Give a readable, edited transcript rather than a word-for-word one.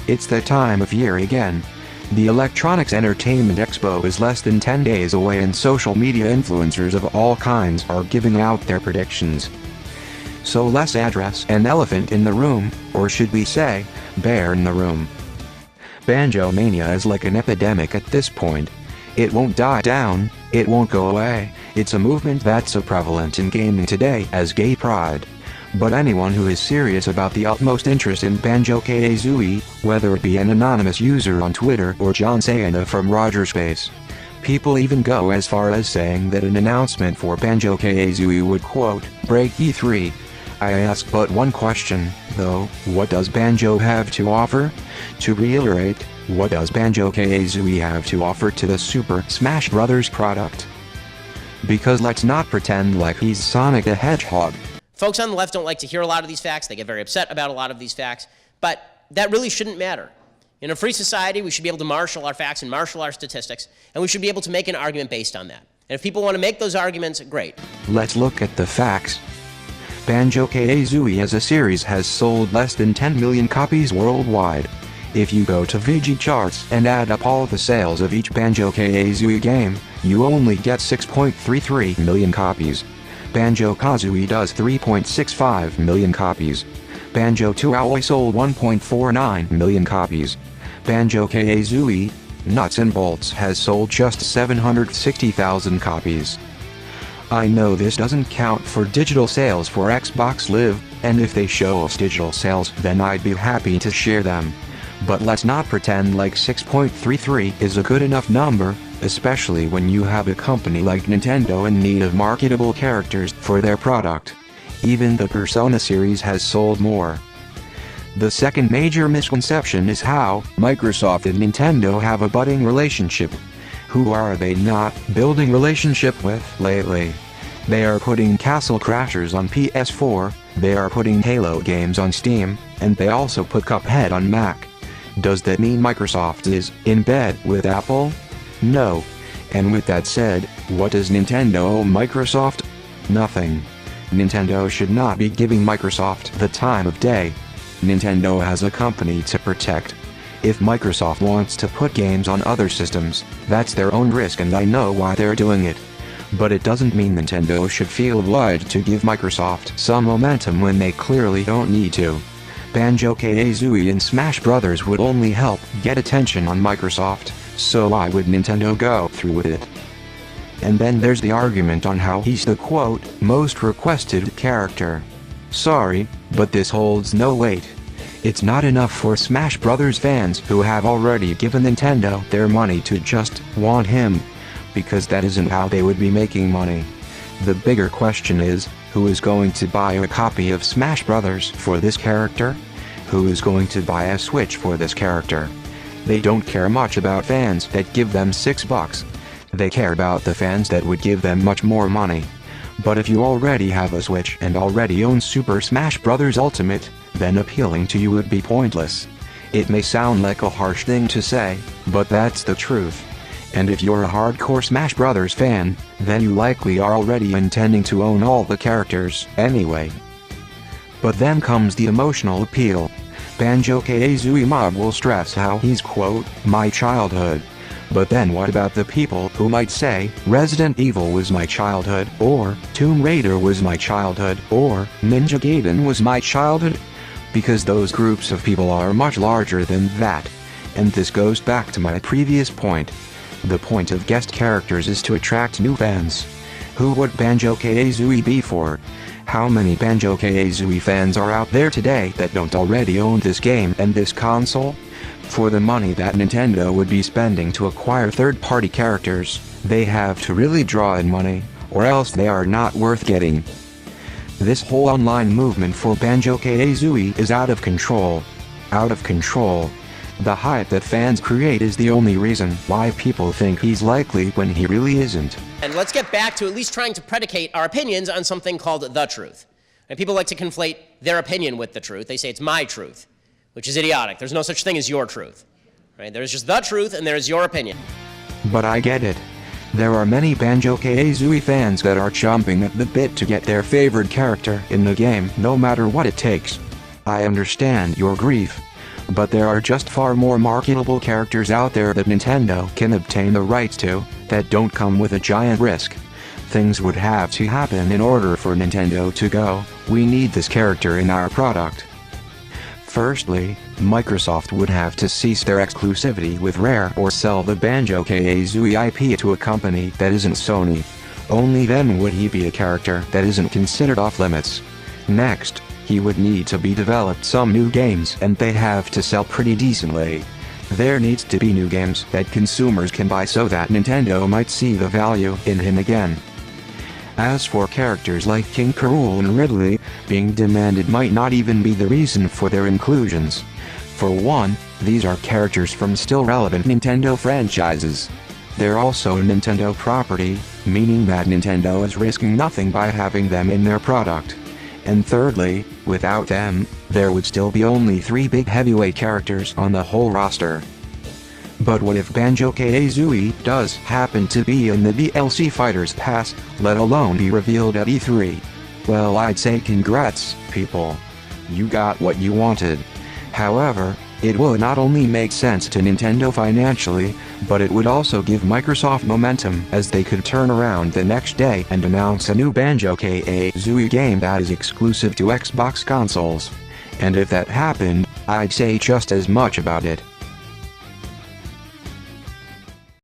It's that time of year again. The Electronics Entertainment Expo is less than 10 days away and social media influencers of all kinds are giving out their predictions. So let's address an elephant in the room, or should we say, bear in the room. Banjo Mania is like an epidemic at this point. It won't die down, it won't go away, it's a movement that's so prevalent in gaming today as gay pride. But anyone who is serious about the utmost interest in Banjo-Kazooie, whether it be an anonymous user on Twitter or John Cena from Rogerspace. People even go as far as saying that an announcement for Banjo-Kazooie would quote, break E3. I ask but one question, though, what does Banjo have to offer? To reiterate, what does Banjo-Kazooie have to offer to the Super Smash Bros. Product? Because let's not pretend like he's Sonic the Hedgehog. Folks on the left don't like to hear a lot of these facts. They get very upset about a lot of these facts, but that really shouldn't matter. In a free society, we should be able to marshal our facts and marshal our statistics, and we should be able to make an argument based on that. And if people want to make those arguments, great. Let's look at the facts. Banjo-Kazooie as a series has sold less than 10 million copies worldwide. If you go to VG charts and add up all the sales of each Banjo-Kazooie game, you only get 6.33 million copies. Banjo-Kazooie does 3.65 million copies. Banjo-Tooie sold 1.49 million copies. Banjo-Kazooie, Nuts and Bolts has sold just 760,000 copies. I know this doesn't count for digital sales for Xbox Live, and if they show us digital sales then I'd be happy to share them. But let's not pretend like 6.33 is a good enough number, especially when you have a company like Nintendo in need of marketable characters for their product. Even the Persona series has sold more. The second major misconception is how Microsoft and Nintendo have a budding relationship. Who are they not building relationship with lately? They are putting Castle Crashers on PS4, they are putting Halo games on Steam, and they also put Cuphead on Mac. Does that mean Microsoft is in bed with Apple? No. And with that said, what does Nintendo owe Microsoft? Nothing. Nintendo should not be giving Microsoft the time of day. Nintendo has a company to protect. If Microsoft wants to put games on other systems, that's their own risk and I know why they're doing it. But it doesn't mean Nintendo should feel obliged to give Microsoft some momentum when they clearly don't need to. Banjo-Kazooie and Smash Bros. Would only help get attention on Microsoft, so why would Nintendo go through with it? And then there's the argument on how he's the quote, most requested character. Sorry, but this holds no weight. It's not enough for Smash Bros. Fans who have already given Nintendo their money to just want him, because that isn't how they would be making money. The bigger question is, who is going to buy a copy of Smash Bros. For this character? Who is going to buy a Switch for this character? They don't care much about fans that give them $6. They care about the fans that would give them much more money. But if you already have a Switch and already own Super Smash Bros. Ultimate, then appealing to you would be pointless. It may sound like a harsh thing to say, but that's the truth. And if you're a hardcore Smash Bros. Fan, then you likely are already intending to own all the characters anyway. But then comes the emotional appeal. Banjo-Kazooie mob will stress how he's quote, my childhood. But then what about the people who might say, Resident Evil was my childhood, or Tomb Raider was my childhood, or Ninja Gaiden was my childhood? Because those groups of people are much larger than that. And this goes back to my previous point. The point of guest characters is to attract new fans. Who would Banjo-Kazooie be for? How many Banjo-Kazooie fans are out there today that don't already own this game and this console? For the money that Nintendo would be spending to acquire third-party characters, they have to really draw in money, or else they are not worth getting. This whole online movement for Banjo-Kazooie is out of control. Out of control. The hype that fans create is the only reason why people think he's likely when he really isn't. And let's get back to at least trying to predicate our opinions on something called the truth. And people like to conflate their opinion with the truth. They say it's my truth, which is idiotic. There's no such thing as your truth. Right? There's just the truth and there's your opinion. But I get it. There are many Banjo-Kazooie fans that are chomping at the bit to get their favorite character in the game no matter what it takes. I understand your grief. But there are just far more marketable characters out there that Nintendo can obtain the rights to, that don't come with a giant risk. Things would have to happen in order for Nintendo to go, "We need this character in our product." Firstly, Microsoft would have to cease their exclusivity with Rare or sell the Banjo-Kazooie IP to a company that isn't Sony. Only then would he be a character that isn't considered off-limits. Next, he would need to be developed some new games, and they have to sell pretty decently. There needs to be new games that consumers can buy so that Nintendo might see the value in him again. As for characters like King K. Rool and Ridley, being demanded might not even be the reason for their inclusions. For one, these are characters from still relevant Nintendo franchises. They're also a Nintendo property, meaning that Nintendo is risking nothing by having them in their product. And thirdly, without them, there would still be only 3 big heavyweight characters on the whole roster. But what if Banjo-Kazooie does happen to be in the DLC Fighters Pass, let alone be revealed at E3? Well, I'd say congrats, people. You got what you wanted. However, it would not only make sense to Nintendo financially, but it would also give Microsoft momentum, as they could turn around the next day and announce a new Banjo-Kazooie game that is exclusive to Xbox consoles. And if that happened, I'd say just as much about it.